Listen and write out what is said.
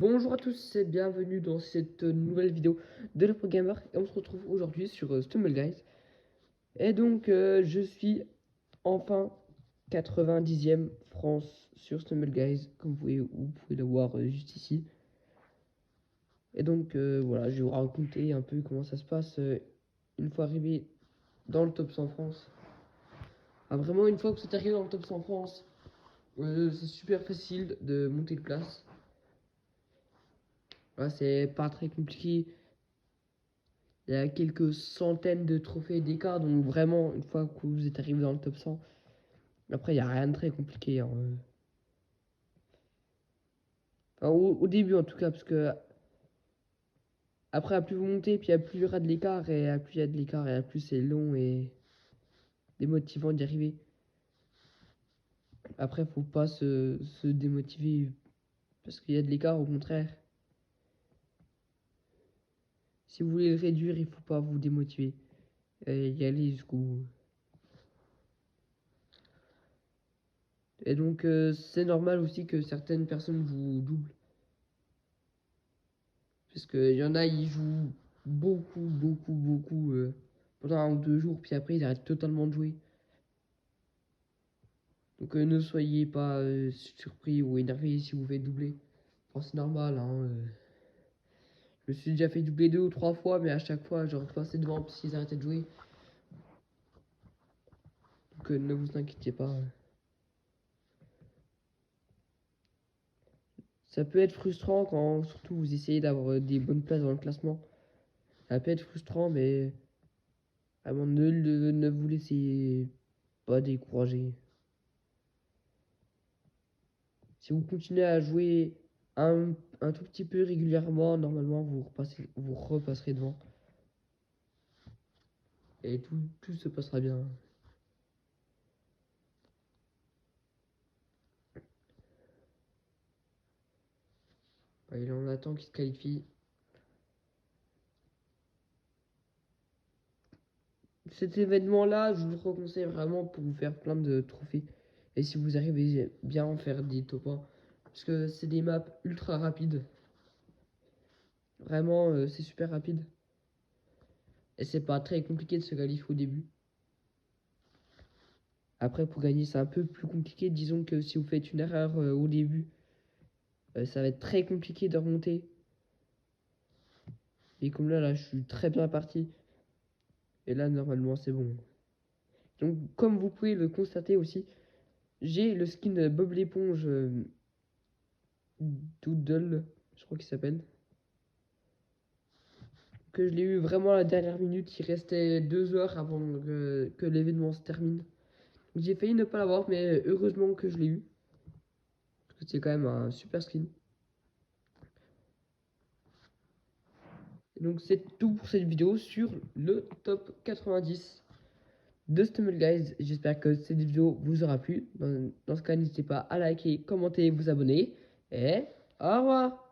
Bonjour à tous et bienvenue dans cette nouvelle vidéo de le Pro Gamer et on se retrouve aujourd'hui sur Stumble Guys. Et donc je suis enfin 90e France sur Stumble Guys, comme vous pouvez le voir juste ici. Et donc voilà, je vais vous raconter un peu comment ça se passe une fois arrivé dans le top 100 France. Ah, vraiment, une fois que vous êtes arrivé dans le top 100 France, c'est super facile de monter de place. Voilà, c'est pas très compliqué. Il y a quelques centaines de trophées d'écart, donc vraiment, une fois que vous êtes arrivé dans le top 100, après, il n'y a rien de très compliqué, hein. Enfin, au début, en tout cas, parce que après, à plus vous montez, puis à plus il y aura de l'écart, et à plus il y a de l'écart, et à plus c'est long et démotivant d'y arriver. Après, faut pas se démotiver parce qu'il y a de l'écart, au contraire. Si vous voulez le réduire, il faut pas vous démotiver. Et y aller jusqu'au bout. Et donc, c'est normal aussi que certaines personnes vous doublent. Parce qu'il y en a, ils jouent beaucoup pendant 1 ou 2 jours, puis après ils arrêtent totalement de jouer. Donc ne soyez pas surpris ou énervé si vous faites doubler. Enfin, c'est normal, hein. Je me suis déjà fait doubler 2 ou 3 fois, mais à chaque fois j'aurais passé devant s'ils arrêtaient de jouer. Donc ne vous inquiétez pas. Ça peut être frustrant quand surtout vous essayez d'avoir des bonnes places dans le classement. Ça peut être frustrant, mais vraiment ne vous laissez pas décourager. Si vous continuez à jouer un tout petit peu régulièrement, normalement vous repasserez devant. Et tout se passera bien. Et on attend qu'il se qualifie. Cet événement-là, je vous le conseille vraiment pour vous faire plein de trophées. Et si vous arrivez bien à en faire des top 1. Parce que c'est des maps ultra rapides. Vraiment, c'est super rapide. Et c'est pas très compliqué de se qualifier au début. Après, pour gagner, c'est un peu plus compliqué. Disons que si vous faites une erreur au début, ça va être très compliqué de remonter. Et comme là, je suis très bien parti. Et là, normalement, c'est bon. Donc, comme vous pouvez le constater aussi, j'ai le skin Bob l'éponge Doodle, je crois qu'il s'appelle. Que je l'ai eu vraiment à la dernière minute. Il restait 2 heures avant que l'événement se termine. J'ai failli ne pas l'avoir, mais heureusement que je l'ai eu. Parce que c'est quand même un super skin. Et donc, c'est tout pour cette vidéo sur le top 90 de Stumble Guys. J'espère que cette vidéo vous aura plu. Dans ce cas, n'hésitez pas à liker, commenter, vous abonner. Et au revoir!